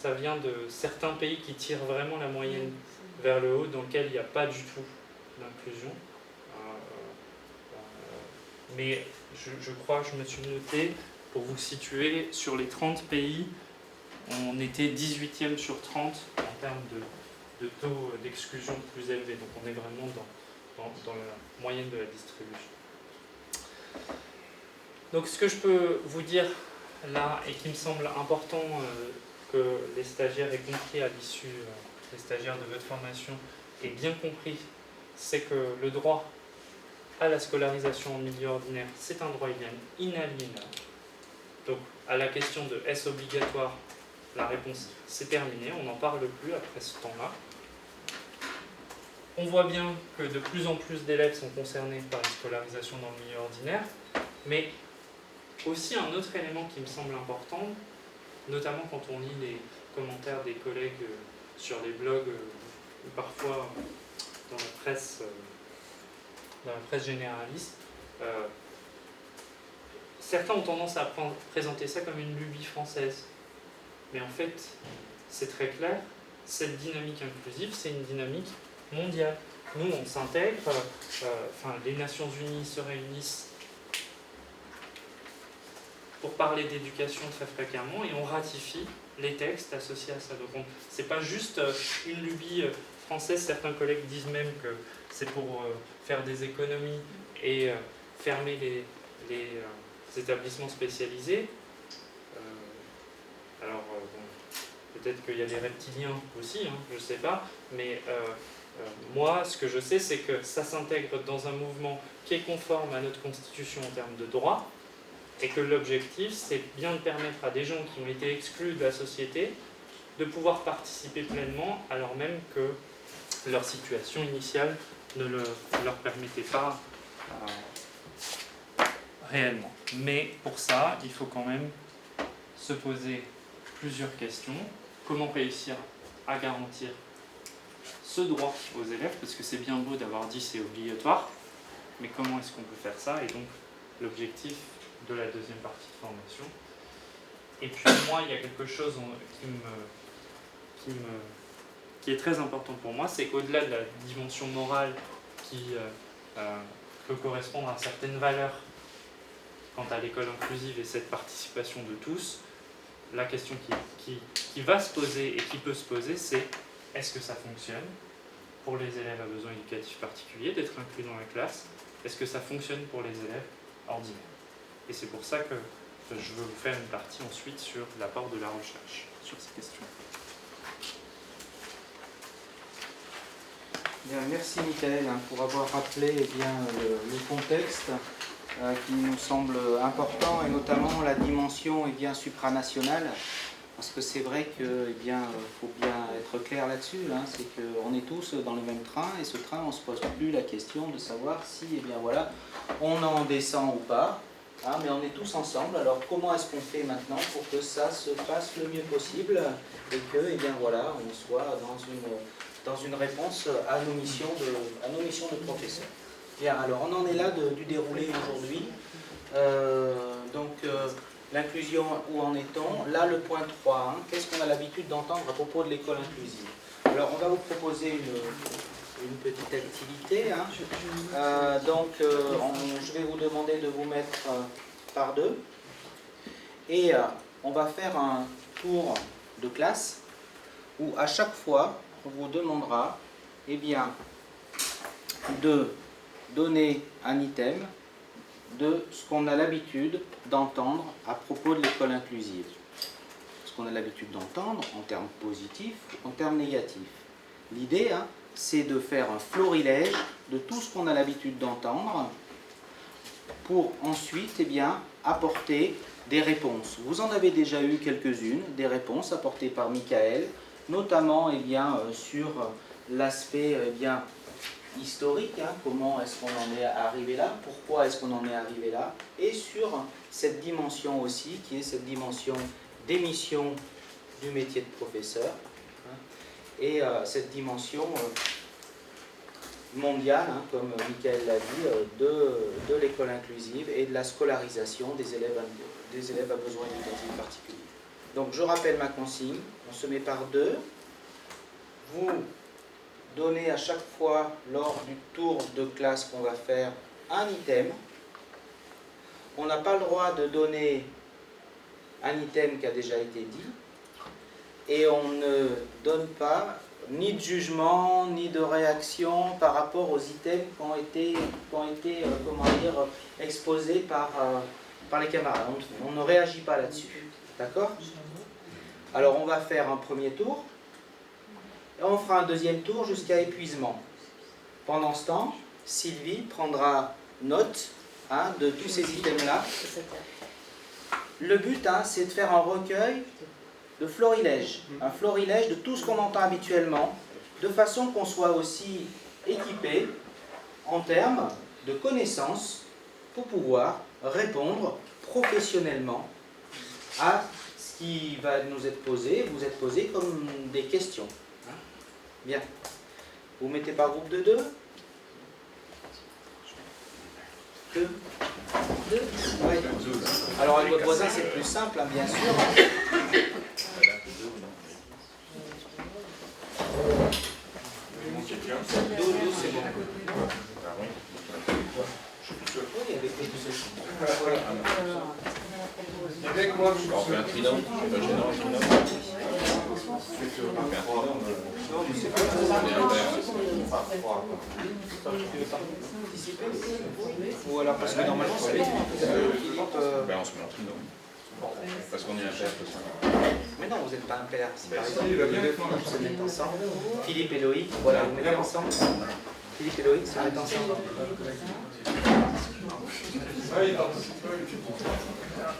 ça vient de certains pays qui tirent vraiment la moyenne vers le haut, dans lequel il n'y a pas du tout d'inclusion. Mais je crois, je me suis noté, pour vous situer, sur les 30 pays, on était 18e sur 30 en termes de taux d'exclusion plus élevé. Donc on est vraiment dans la moyenne de la distribution. Donc ce que je peux vous dire là, et qui me semble important que les stagiaires aient compris à l'issue, les stagiaires de votre formation aient bien compris, c'est que le droit à la scolarisation en milieu ordinaire, c'est un droit inaliénable. Donc à la question de est-ce obligatoire, la réponse c'est terminé, on n'en parle plus après ce temps-là. On voit bien que de plus en plus d'élèves sont concernés par la scolarisation dans le milieu ordinaire, mais aussi un autre élément qui me semble important, notamment quand on lit les commentaires des collègues sur les blogs ou parfois dans la presse généraliste, certains ont tendance à présenter ça comme une lubie française. Mais en fait, c'est très clair, cette dynamique inclusive, c'est une dynamique mondiale. Nous, on s'intègre, les Nations Unies se réunissent pour parler d'éducation très fréquemment et on ratifie les textes associés à ça. Donc c'est pas juste une lubie française, certains collègues disent même que c'est pour faire des économies et fermer les établissements spécialisés. Peut-être qu'il y a des reptiliens aussi, je ne sais pas, mais moi, ce que je sais, c'est que ça s'intègre dans un mouvement qui est conforme à notre constitution en termes de droit, et que l'objectif, c'est bien de permettre à des gens qui ont été exclus de la société de pouvoir participer pleinement, alors même que leur situation initiale ne leur permettait pas réellement. Mais pour ça, il faut quand même se poser plusieurs questions. Comment réussir à garantir ce droit aux élèves, parce que c'est bien beau d'avoir dit c'est obligatoire, mais comment est-ce qu'on peut faire ça? Et donc l'objectif de la deuxième partie de formation. Et puis moi, il y a quelque chose qui est très important pour moi, c'est qu'au-delà de la dimension morale qui peut correspondre à certaines valeurs quant à l'école inclusive et cette participation de tous, la question qui va se poser et qui peut se poser, c'est est-ce que ça fonctionne pour les élèves à besoins éducatifs particuliers d'être inclus dans la classe? Est-ce que ça fonctionne pour les élèves ordinaires? Et c'est pour ça que je veux vous faire une partie ensuite sur l'apport de la recherche sur ces questions. Bien, merci Michael pour avoir rappelé le contexte qui nous semble important, et notamment la dimension supranationale, parce que c'est vrai qu'il faut bien être clair là-dessus, c'est qu'on est tous dans le même train, et ce train, on ne se pose plus la question de savoir si on en descend ou pas, mais on est tous ensemble. Alors comment est-ce qu'on fait maintenant pour que ça se passe le mieux possible et que on soit dans une réponse à nos missions de professeurs. Bien, alors on en est là du déroulé aujourd'hui. L'inclusion, où en est-on? Là, le point 3, qu'est-ce qu'on a l'habitude d'entendre à propos de l'école inclusive? Alors, on va vous proposer une petite activité. Je vais vous demander de vous mettre par deux. Et on va faire un tour de classe où à chaque fois, on vous demandera de donner un item de ce qu'on a l'habitude d'entendre à propos de l'école inclusive. Ce qu'on a l'habitude d'entendre en termes positifs ou en termes négatifs. L'idée, c'est de faire un florilège de tout ce qu'on a l'habitude d'entendre pour ensuite apporter des réponses. Vous en avez déjà eu quelques-unes, des réponses apportées par Michael, notamment sur l'aspect historique, comment est-ce qu'on en est arrivé là, pourquoi est-ce qu'on en est arrivé là, et sur cette dimension aussi, qui est cette dimension d'émission du métier de professeur, et cette dimension mondiale, comme Michael l'a dit, de l'école inclusive et de la scolarisation des élèves à besoins éducatifs particuliers. Donc je rappelle ma consigne, on se met par deux. Vous donnez à chaque fois, lors du tour de classe qu'on va faire, un item. On n'a pas le droit de donner un item qui a déjà été dit. Et on ne donne pas ni de jugement, ni de réaction par rapport aux items qui ont été exposés par les camarades. On ne réagit pas là-dessus. D'accord? Alors on va faire un premier tour, et on fera un deuxième tour jusqu'à épuisement. Pendant ce temps, Sylvie prendra note de tous ces items-là. Le but, c'est de faire un recueil de florilèges, un florilège de tout ce qu'on entend habituellement, de façon qu'on soit aussi équipé en termes de connaissances pour pouvoir répondre professionnellement à ce qui va nous être posé, vous être posé comme des questions. Bien. Vous mettez par groupe de 2 ? 2 ouais. Alors avec votre voisin c'est plus simple, bien sûr. Deux, c'est bon. Oui, avec les deux. Avec moi, je vais faire un trident. C'est pas gênant, un trident. Ou alors parce que normalement c'est Philippe. On se met en trident. Parce qu'on est un père. Mais non, vous n'êtes pas un père. Si par exemple les deux Philippe se mettent ensemble, Philippe et Loïc, voilà, vous mettez ensemble. Philippe et Loïc se mettent ensemble.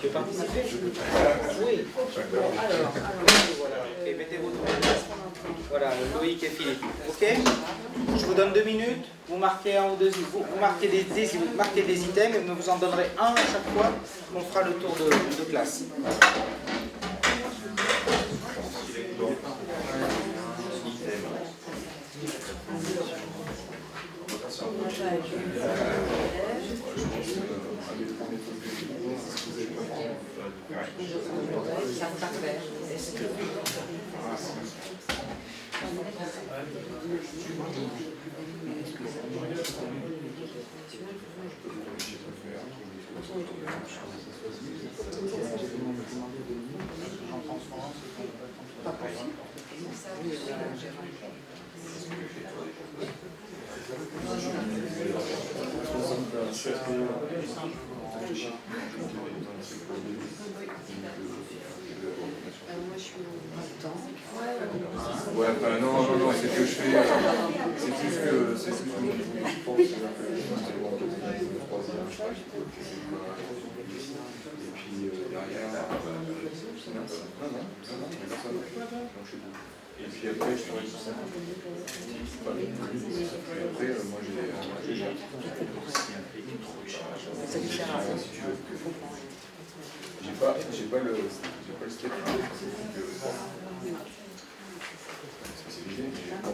Tu veux participer? Oui. Alors, voilà. Et mettez-vous tous. Voilà, Loïc et Philippe. Ok? Je vous donne 2 minutes. Vous marquez un ou deux. Vous marquez des items et vous en donnerez un à chaque fois. On fera le tour de classe. Ouais, enfin, non, c'est que je fais. C'est plus que mon pense. Et puis derrière. Et puis après, je ferai tout ça. Et après, moi j'ai. J'ai pas le step. C'est l'idée, mais bon.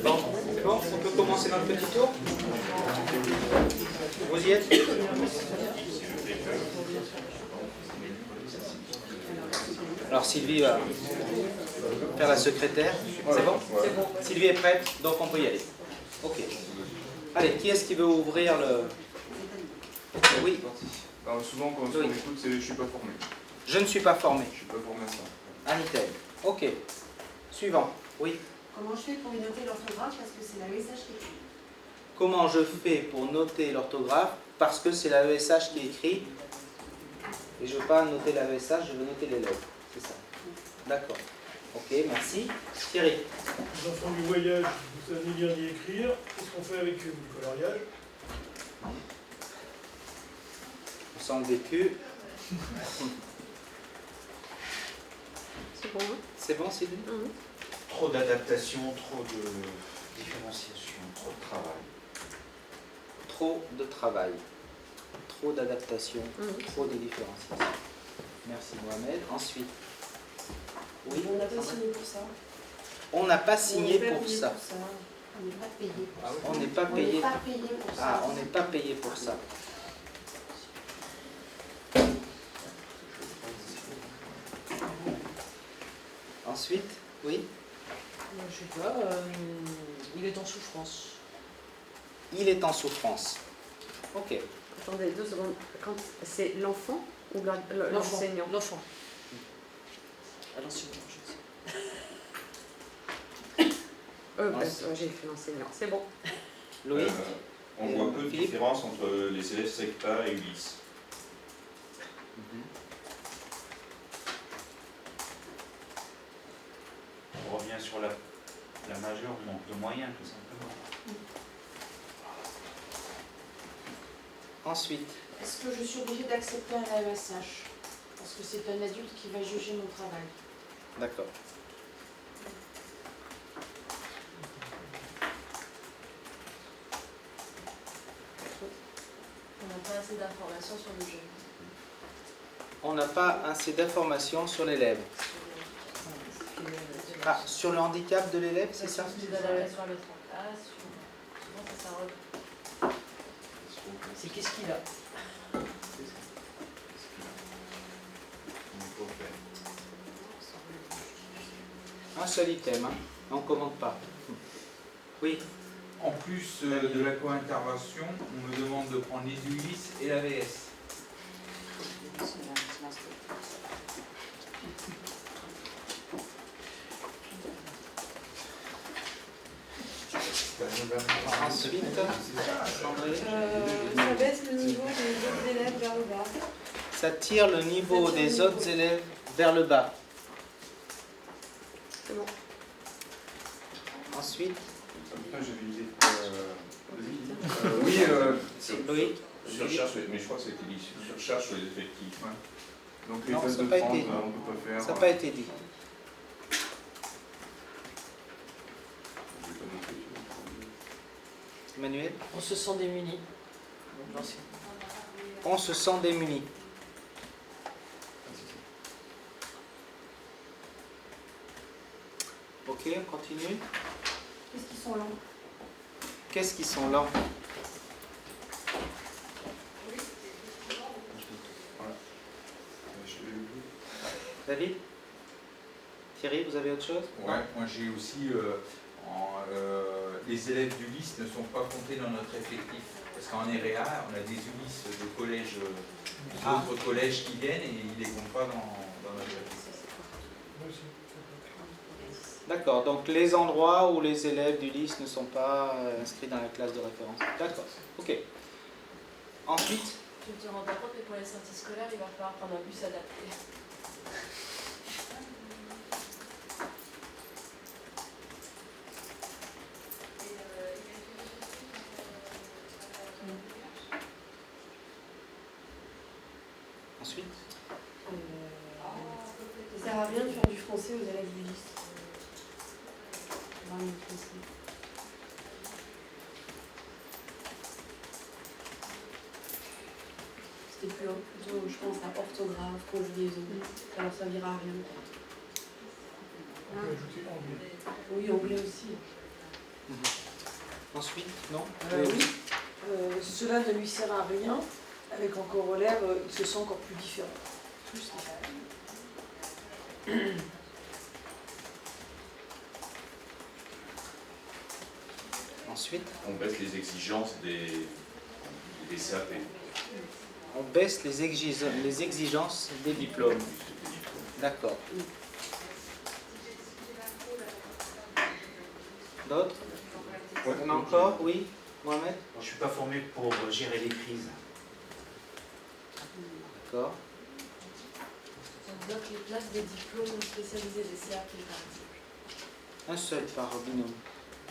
Bon, c'est bon? On peut commencer notre petit tour? Vous y êtes? Alors Sylvie va faire la secrétaire. C'est bon? C'est bon. Sylvie est prête, donc on peut y aller. Ok. Allez, qui est-ce qui veut ouvrir le... Oui. Alors, souvent, quand on écoute, c'est « je suis pas formé ». Je ne suis pas formé. Je suis pas formé à ça. Anitel. Ok. Suivant. Oui. Comment je fais pour y noter l'orthographe parce que c'est la ESH qui écrit? Comment je fais pour noter l'orthographe? Parce que c'est la ESH qui écrit. Et je ne veux pas noter la ESH, je veux noter les lettres. C'est ça. D'accord. Ok, merci. Thierry. Les enfants du voyage, vous savez lire et écrire. Qu'est-ce qu'on fait avec eux? Du coloriage. On sent le vécu. C'est bon, hein? C'est bon, Sylvie? Trop d'adaptation, trop de différenciation, trop de travail. Trop de travail. Trop d'adaptation. Trop de différenciation. Merci Mohamed. Ensuite. Oui. On n'a pas signé pour ça. On n'a pas signé pour payé ça. On n'est pas payé pour ça. On n'est pas On payé. n'est pas payé pour ça. Ah, on n'est pas payé pour ça. Ensuite, oui. Je sais pas, il est en souffrance. Il est en souffrance. Ok. Attendez 2 secondes. Quand c'est l'enfant ou l'enseignant? L'enfant. À l'enseignant, je sais. J'ai fait l'enseignant, c'est bon. Louis. On voit peu de Philippe. différence entre les élèves sectaires et Ulysse. On revient sur la majeure manque de moyens, tout simplement. Ensuite. Est-ce que je suis obligée d'accepter un AESH? Parce que c'est un adulte qui va juger mon travail. D'accord. On n'a pas assez d'informations sur le jeune. On n'a pas assez d'informations sur l'élève. Ah, sur le handicap de l'élève, c'est ça? Sur l'adaptation à l'autre en classe, souvent ça s'arrête. C'est qu'est-ce qu'il a? Un seul item, hein. On ne commande pas. Oui. En plus de la co-intervention, on me demande de prendre les Ulysse et la VS. Ensuite, Ça baisse le niveau des autres élèves vers le bas. ça tire le niveau des autres élèves vers le bas. C'est bon. Ensuite, Putain, j'avais une idée. Oui, oui. Surcharge, mais je crois que c'était dit. Surcharge sur les effectifs. donc les Non, phases ça de n'a pas 30, été- on ne peut pas faire. Ça n'a pas été dit. Emmanuel, On se sent démuni. L'ancien. on se sent démuni. Ok, on continue. Qu'est-ce qu'ils sont lents? Qu'est-ce qu'ils sont lents? David? Thierry, vous avez autre chose? Ouais, moi j'ai aussi les élèves d'Ulysse ne sont pas comptés dans notre effectif. Parce qu'en REA, on a des Ulysse de collèges, d'autres collèges qui viennent et ils ne les comptent pas dans notre effectif. D'accord, donc les endroits où les élèves du lycée ne sont pas inscrits dans la classe de référence. D'accord, ok. Ensuite, Tu ne te rends pas compte, mais pour les sorties scolaires, il va falloir prendre un bus adapté. ensuite, Ça sert à rien de faire du français aux élèves du lycée. Vraiment, le français. C'était plutôt, je pense, à orthographe, conjugaison. Ça leur servira à rien. On peut ajouter anglais. Oui, anglais aussi. Ensuite, non Oui. Cela ne lui sert à rien, avec en corollaire, il se sent encore plus différent. Plus différent. Ensuite, on baisse les exigences des CAP. on baisse les exigences des diplômes. D'accord. D'autres? On a encore? Oui, Mohamed? Je ne suis pas formé pour gérer les crises. D'accord. On bloque les places des diplômes spécialisés des CAP, par exemple. Un seul par binôme.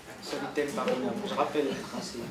Un seul item par binôme. Je rappelle le principe.